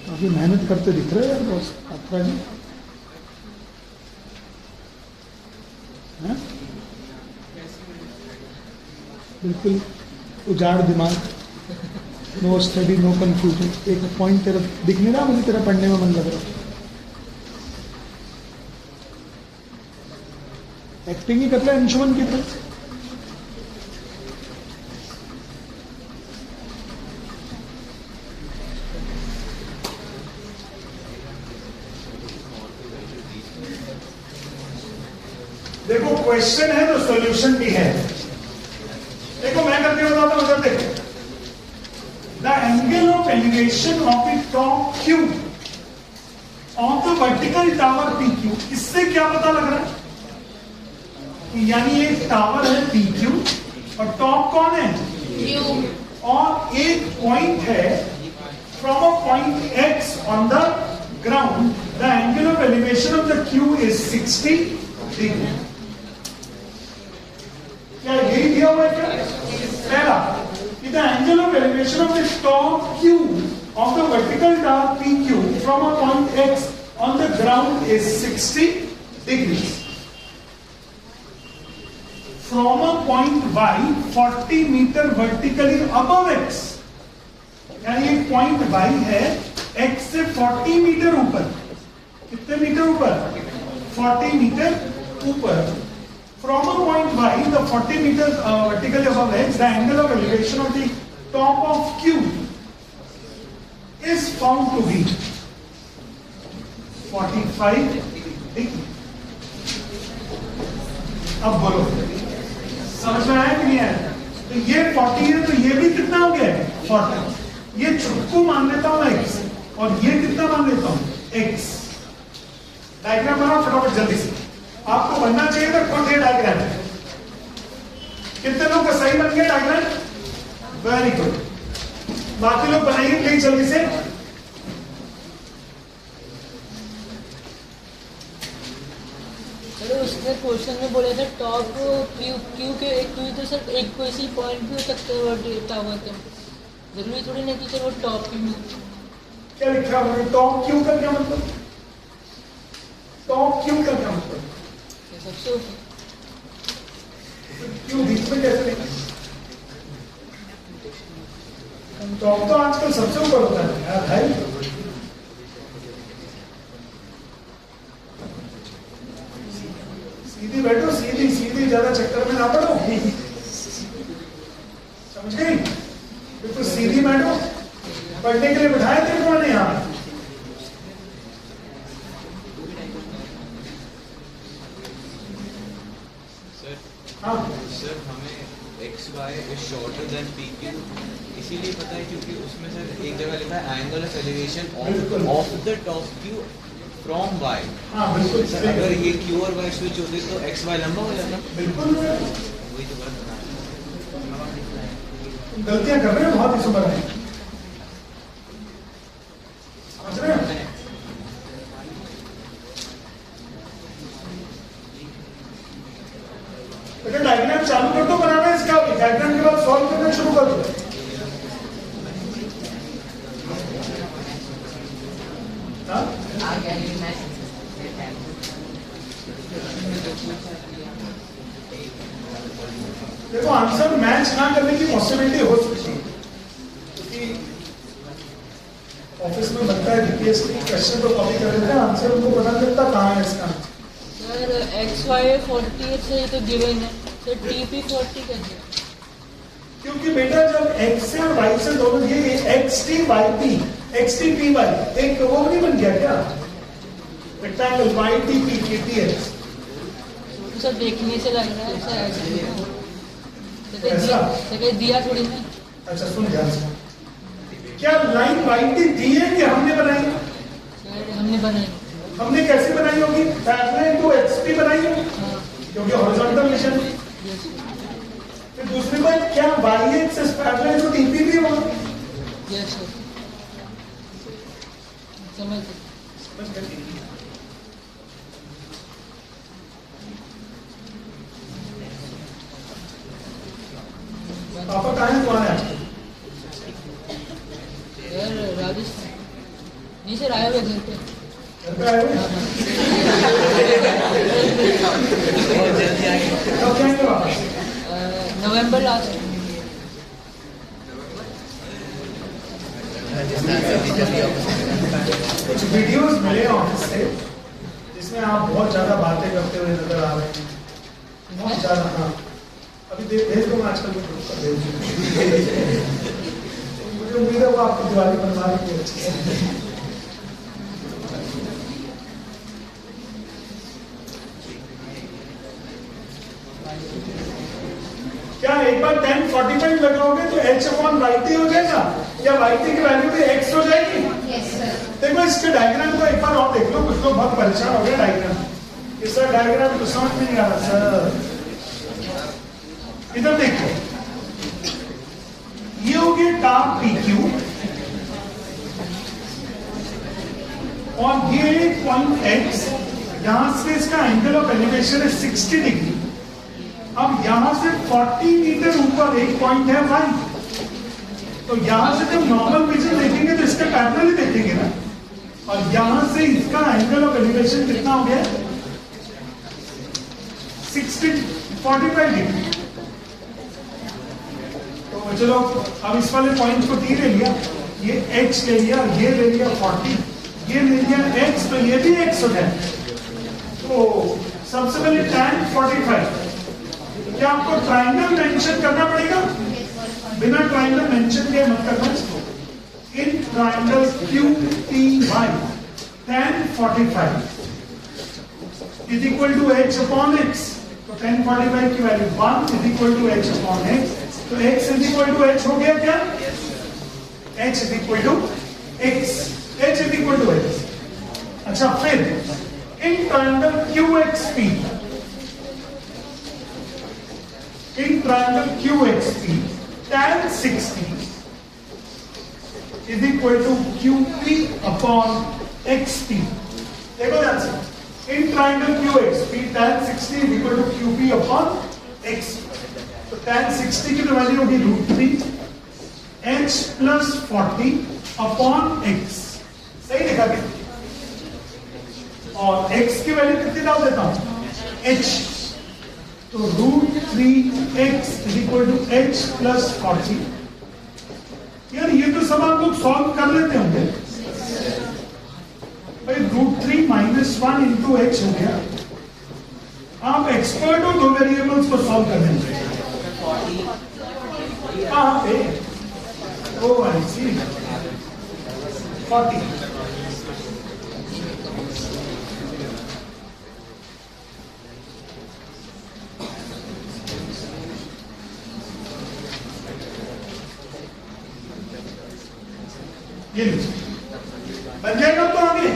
काफी मेहनत करते दिख रहे हैं बॉस आपका जी। बिल्कुल उजाड़ दिमाग, नो स्टडी नो कंफ्यूजन। एक पॉइंट तेरा दिख नहीं रहा मुझे, तेरा पढ़ने में मन लग रहा। एक्टिंग ही कर रहा है अंशुमन की तरफ। देखो क्वेश्चन है तो सॉल्यूशन भी है। देखो मैं करके बताता हूं, जब देखो the elevation of the top Q of the vertical tower PQ. इससे क्या पता लग रहा है? यानी एक टावर है PQ और टॉप कौन है? Q. और एक पॉइंट है from a point X on the ground, the angle of elevation of the Q is 60 degree. क्या यही दिया हुआ है क्या? पहला, the angle of elevation of the top Q of the vertical tower PQ from a point X on the ground is 60 degrees. From a point Y 40 meter vertically above X. यानी एक point Y है X से 40 metre ऊपर. कितने metre ऊपर? 40 metre ऊपर. From a point Y, the 40 meters vertically above X, the angle of elevation of the top of Q is found to be 45 degree. अब बोलो, समझ में आया कि नहीं आया? तो ये 40 है, तो ये भी कितना हो गया? 40. ये चुटकू मान लेता हूं X और ये कितना मान लेता हूं? X. डायग्राम बनाओ फटाफट जल्दी से. आपको बनना चाहिए था खुद ये डायग्राम. कितने लोग का सही बन गया डायग्राम? Very good. बाकी लोग बनाइए प्लीज जल्दी से. चलो उसने क्वेश्चन में बोला था टॉप क्यू के क्यू तो सिर्फ एक कोई सी पॉइंट भी हो सकता है वो टावर का. जरूरी थोड़ी ना कि चलो टॉप क्यू. क्या लिखा हुआ है? टॉप क्यू का क्या मतलब? टॉप क्यू का क्या मतलब? सबसे क्यों बीच में कैसे लिखा? टॉप तो आजकल सबसे ऊपर होता है यार भाई. सीधी बैठो, सीधी सीधी, ज्यादा चक्कर में ना पड़ो. समझ गई? बिल्कुल सीधी बैठो. पढ़ने के लिए बिठाए थे उन्होंने यहाँ. हाँ सर हमें X Y is shorter than P Q इसीलिए पता है क्योंकि उसमें सर एक जगह लिखा है angle of elevation of the top Q from Y. हाँ बिल्कुल. सर अगर ये क्यू और वाई स्विच होते तो एक्स वाई लंबा हो जाता. बिल्कुल वही तो बात बता. गलतियां कर रहे हैं बहुत इस उम्र में. समझ रहे हैं? अगर डायग्राम चालू कर दो बनाना इसका. डायग्राम के बाद सॉल्व करना शुरू कर दो. देखो आंसर मैच ना करने की पॉसिबिलिटी हो सकती है क्योंकि ऑफिस में बनता है डीपीएस क्वेश्चन तो कॉपी कर लेते हैं, आंसर उनको पता चलता कहाँ है इसका. सर एक्स वाई 40 से तो गिवन है तो टीपी 40 कर दिया. क्योंकि बेटा जब x से और y से दोनों ये X T Y P X T P Y एक वो नहीं बन गया क्या? रेक्टेंगल वाई टी पी के टी एक्स. तो सर देखने से लग रहा है सर ऐसा तो दिया थोड़ी ना. अच्छा सुन ध्यान से. क्या लाइन वाई टी दी है कि हमने बनाई? सर हमने बनाई. हमने कैसे बनाई होगी? पैरेलल टू एक्सपी बनाई होगी क्योंकि हॉरिजॉन्टल मिशन. फिर दूसरी बात क्या Y axis parallel to TP भी होगा? यस सर समझ गए. पापा कहाँ है? कौन है? सर राजस्थान नहीं सर आए हुए घर पे. घर पे आए हुए? कब जाएंगे वापस? नवंबर लास्ट. कुछ वीडियोस मिले ऑफिस से जिसमें आप बहुत ज्यादा बातें करते हुए नजर आ रहे हैं. बहुत ज्यादा. हाँ अभी भेज दूंगा आजकल तो ग्रुप पर भेज दूंगा. मुझे उम्मीद है वो आपको दिवाली बनवा देंगे अच्छे से. क्या एक बार 10:45 लगाओगे तो h अपॉन वाई टी हो जाएगा या वाई टी की वैल्यू भी x हो जाएगी? देखो इसके डायग्राम को एक बार और देख लो, कुछ लोग बहुत परेशान हो गए डायग्राम। इस डायग्राम तो समझ में नहीं आ रहा सर। इधर देखो, ये हो गया टाप पी क्यू और ये पॉइंट x, यहां से इसका एंगल ऑफ एलिवेशन है 60 डिग्री। अब यहां से 40 मीटर ऊपर एक पॉइंट है y, तो यहां से जब नॉर्मल विजन देखेंगे तो इसका पैरेलल ही देखेंगे ना, और यहां से इसका एंगल ऑफ एलिवेशन कितना हो गया? 45 डिग्री। तो चलो अब इस वाले पॉइंट को t ले लिया, ये h ले लिया, ये ले लिया 40, ये ले लिया x, तो ये भी x हो जाए। तो सबसे पहले tan 45, क्या आपको ट्राइंगल मेंशन करना पड़ेगा? बिना ट्राइंगल मेंशन किए मत करना इसको। In triangle QTY tan 45 is equal to h upon x, तो tan 45 की value 1 is equal to h upon x, तो x is equal to h हो गया क्या? h is equal to x, h is equal to x। अच्छा, फिर in triangle QXP, in triangle QXP tan 60 is equal to QP upon XP। देखो ध्यान से, इन triangle QXP tan 60 is equal to QP upon XP। तो tan 60 की तो value होगी √3 h plus 40 upon x, सही लिखा गया। और x की वैल्यू कितनी डाल देता हूं? h, तो √3x is equal to h plus 40। यार ये तो सब आप लोग सॉल्व कर लेते होंगे भाई। √3 माइनस 1 इंटू h हो गया। आप एक्सपर्ट हो दो वेरिएबल्स को सॉल्व करने में। कहां पे? ओ आई सी, 40। ये बन जाएगा तो आगे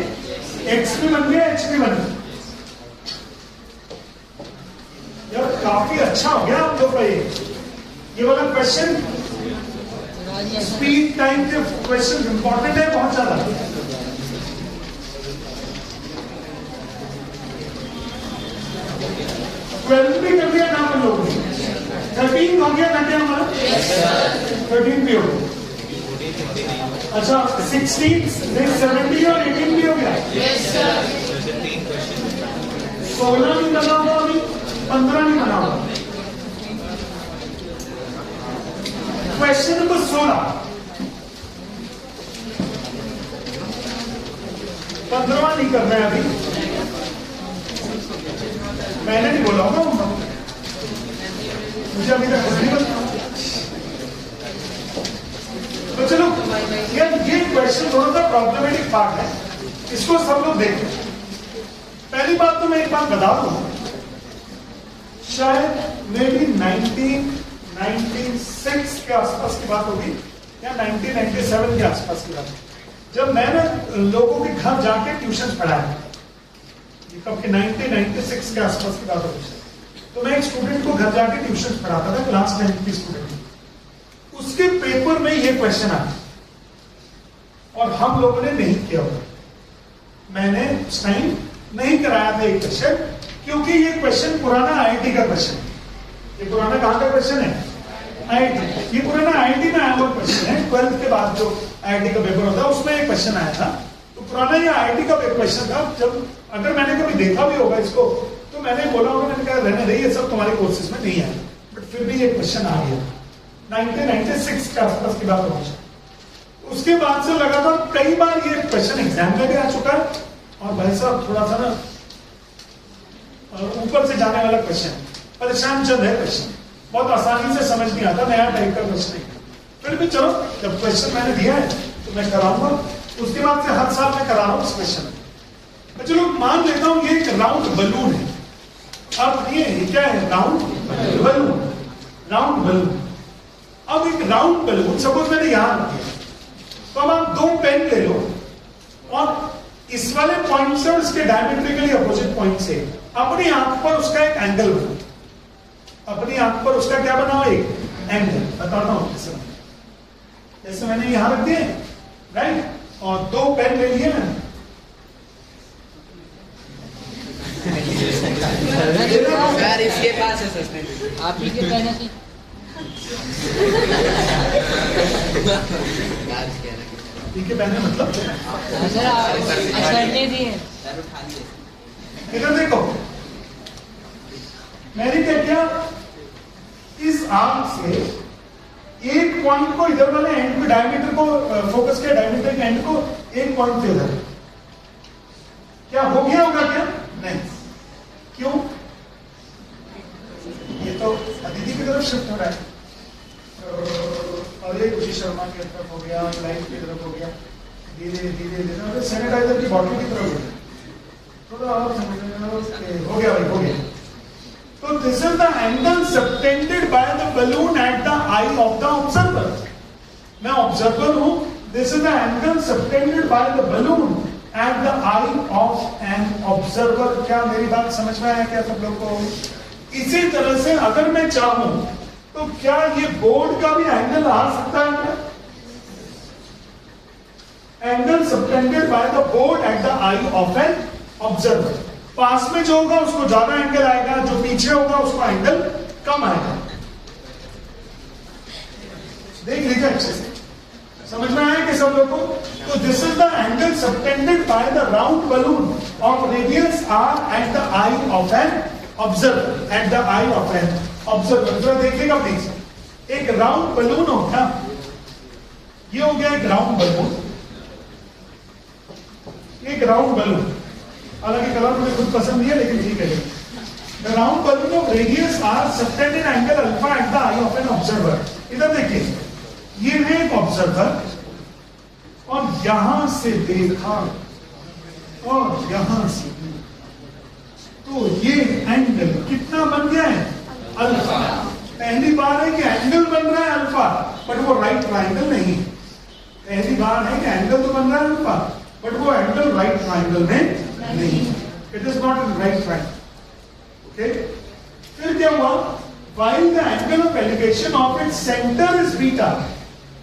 x भी बन गया, h भी बन गया। यार काफी अच्छा हो गया आप लोग का ये वाला क्वेश्चन। स्पीड टाइम के क्वेश्चन इंपॉर्टेंट है बहुत ज्यादा। ट्वेल्थ भी कर दिया ना हम लोगों ने, 13 हो गया ना क्या हमारा? 13 भी हो गया। अच्छा 16, 17 और 18 भी हो गया। 16 नहीं बना हुआ अभी, 15 नहीं बना हुआ। क्वेश्चन नंबर 16, 15वां नहीं करना है अभी, मैंने नहीं बोला होगा, मुझे अभी तक कुछ नहीं पता। तो चलो यार ये क्वेश्चन थोड़ा सा प्रॉब्लमेटिक पार्ट है, इसको सब लोग देखें। पहली बात तो मैं एक बात बता दूं, शायद मे बी 1996 के आसपास की बात होगी या 1997 के आसपास की बात, जब मैंने लोगों के घर जाके ट्यूशन पढ़ाया। ये कब के 1996 के आसपास की बात होगी। तो मैं एक स्टूडेंट को घर जाके ट्यूशन पढ़ाता था, क्लास 10 की स्टूडेंट। उसके पेपर में ये क्वेश्चन आया और हम लोगों ने नहीं किया होगा। मैंने उस टाइम नहीं कराया था ये क्वेश्चन, क्योंकि ये क्वेश्चन पुराना आईआईटी का क्वेश्चन। ये पुराना कहां का क्वेश्चन है? आईआईटी। ये पुराना आईआईटी में आया हुआ क्वेश्चन है। 12th के बाद जो आईआईटी का पेपर होता है उसमें एक क्वेश्चन आया था। तो पुराना ये आईआईटी का क्वेश्चन था। जब अगर मैंने कभी देखा भी होगा इसको तो मैंने बोला होगा, मैंने कहा रहने दे, ये सब तुम्हारे कोर्सेज में नहीं आया, बट फिर भी ये क्वेश्चन आ गया। 1996 के आसपास की बात होगी। उसके बाद से लगातार कई बार ये क्वेश्चन एग्जाम में भी आ चुका है। और भाई साहब थोड़ा सा ना ऊपर से जाने वाला क्वेश्चन, परेशान चल है क्वेश्चन, बहुत आसानी से समझ नहीं आता, नया टाइप का क्वेश्चन है। फिर भी चलो, जब क्वेश्चन मैंने दिया है तो मैं कराऊंगा। उसके बाद से हर साल मैं करा रहा हूँ इस क्वेश्चन। चलो मान लेता हूँ ये एक राउंड बलून है। अब ये क्या है? Round balloon. Round balloon. अब एक राउंड बलून सपोज मैंने यहां रख दिया, तो अब आप 2 पेन ले लो और इस वाले पॉइंट से और इसके डायमेट्रिकली अपोजिट पॉइंट से अपनी आंख पर उसका एक एंगल बनाओ, अपनी आंख पर उसका क्या बनाओ, एक एंगल। बताता हूं जैसे मैंने यहां रख दिए, राइट, और 2 पेन ले लिए मैंने, यार इसके पास है सस्टेन, आप ही के कहने से ठीक है पहने मतलब सर असर नहीं दिए। इधर देखो, मैंने क्या किया, इस आर्म से एक पॉइंट को इधर वाले एंड पे डायमीटर को फोकस किया, डायमीटर के एंड को एक पॉइंट पे इधर, क्या हो गया होगा क्या? नहीं। क्यों? ये तो अदिति की तरफ शिफ्ट हो रहा है और ये रुचि शर्मा की तरफ हो गया, लाइफ की तरफ हो गया, धीरे धीरे धीरे सैनिटाइजर की बॉटल की तरफ हो गया, थोड़ा और समझ हो गया भाई, हो गया। तो this is the angle subtended by the balloon eight the eye of the observer. मैं ऑब्जर्वर हूं, this is the angle subtended by the balloon eight the eye of an observer. क्या मेरी बात समझ में आया क्या सब लोग को? इसी तरह से अगर मैं चाहूं तो क्या ये बोर्ड का भी एंगल आ सकता है क्या? Angle subtended by the board at the eye of an observer. पास में जो होगा उसको ज्यादा एंगल आएगा, जो पीछे होगा उसको एंगल कम आएगा। देख लीजिए अच्छे से, समझ में आया कि सब लोगों को? तो this is the angle subtended by the round balloon of radius R at the eye of an observer, at the eye of an observer. जरा देखिएगा प्लीज, एक राउंड बलून हो गया, ये हो गया एक राउंड बलून, एक राउंड बलून, हालांकि कलर मुझे खुद पसंद नहीं है लेकिन ठीक है। The round balloon of radius R subtended angle alpha at the eye of an observer. इधर देखिए, ये है एक ऑब्जर्वर और यहां से देखा और यहां से, तो ये एंगल कितना बन गया है? अल्फा। पहली बार है कि एंगल बन रहा है अल्फा, बट वो राइट ट्राइंगल नहीं। पहली बार है कि एंगल तो बन रहा है अल्फा, बट वो एंगल राइट ट्राइंगल में नहीं। It is not in right triangle. Okay, फिर क्या हुआ? while the angle of elevation of its center is beta,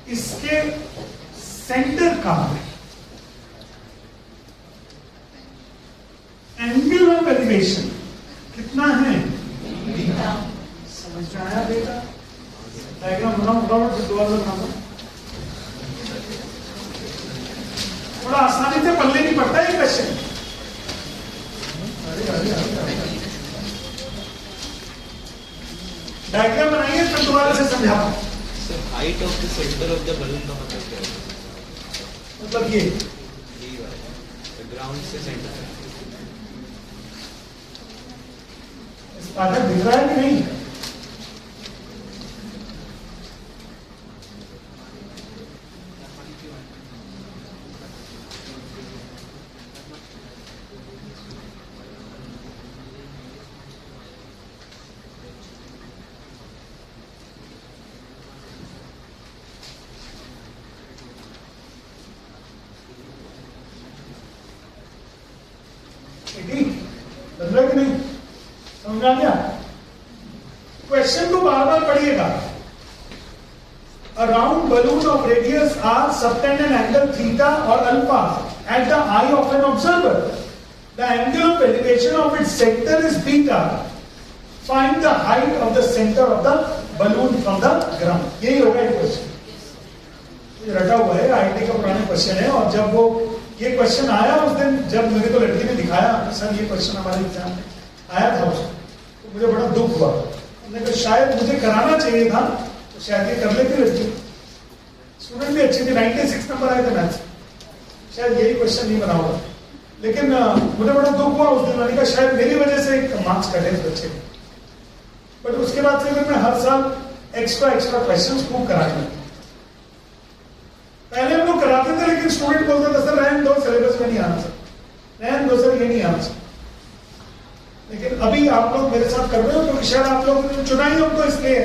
इसके सेंटर का एंगल ऑफ एलिवेशन कितना है? बीटा। समझ में आया बेटा? डायग्राम बनाओ फटाफट, फिर दोबारा बनाओ। थोड़ा आसानी से पल्ले नहीं पड़ता है क्वेश्चन। डायग्राम बनाइए, फिर दोबारा से समझाओ। Height of the centre of the balloon का मतलब क्या है? मतलब ये ग्राउंड से सेंटर पाठक दिख रहा है कि नहीं? बन रहा कि नहीं? समझ आ गया? क्वेश्चन को बार बार पढ़िएगा। A round balloon of radius r subtend an angle theta or alpha at the eye of an observer. The angle of elevation of its center is beta. Find the height of the center of the balloon from the ground. यही होगा ये question. ये रटा हुआ है, IT का पुराना question है, और जब वो ये क्वेश्चन आया उस दिन, जब मेरे को लड़की ने दिखाया सर ये क्वेश्चन हमारे एग्जाम में आया था उसको, तो मुझे बड़ा दुख हुआ। मैंने कहा शायद मुझे कराना चाहिए था, तो शायद ये कर लेती लड़की। स्टूडेंट भी अच्छी थी, 96 नंबर आए थे मैथ्स, शायद यही क्वेश्चन नहीं बना होगा। लेकिन मुझे बड़ा दुख हुआ उस दिन। मैंने कहा शायद मेरी वजह से मार्क्स कटे थे बच्चे के। बट उसके बाद से मैं हर साल एक्स्ट्रा क्वेश्चन खूब कराने लगा। पहले हम लोग कराते थे, लेकिन स्टूडेंट बोलते थे सर रहने दो, सिलेबस में नहीं आना सर, रहने दो सर, ये नहीं आना सर। लेकिन अभी आप लोग मेरे साथ कर रहे हो क्योंकि शायद आप लोगों ने चुना ही हमको इसलिए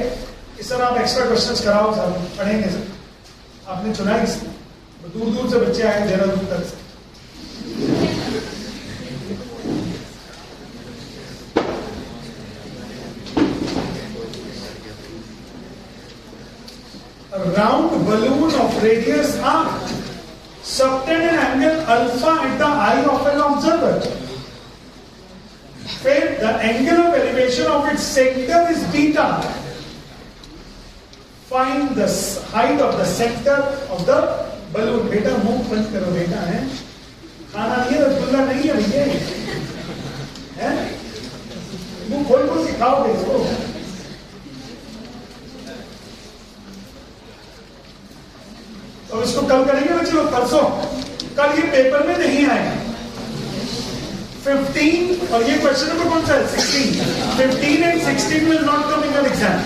कि सर आप एक्स्ट्रा क्वेश्चंस कराओ सर, पढ़ेंगे सर। आपने चुना ही दूर दूर से बच्चे आए देहरादून तक से। A round balloon of radius r subtend an angle alpha at the eye of an observer. Where the angle of elevation of its center is beta. Find the height of the center of the balloon. बेटा मुंह बंद करो बेटा, है खाना नहीं है, रसगुल्ला नहीं है भैया, है मुंह खोल को सिखाओगे इसको। तो इसको कल करेंगे बच्चे लोग, परसों। कल ये पेपर में नहीं आएगा। 15 और ये क्वेश्चन नंबर कौन सा है? 16. 15 and 16 will not come in your exam.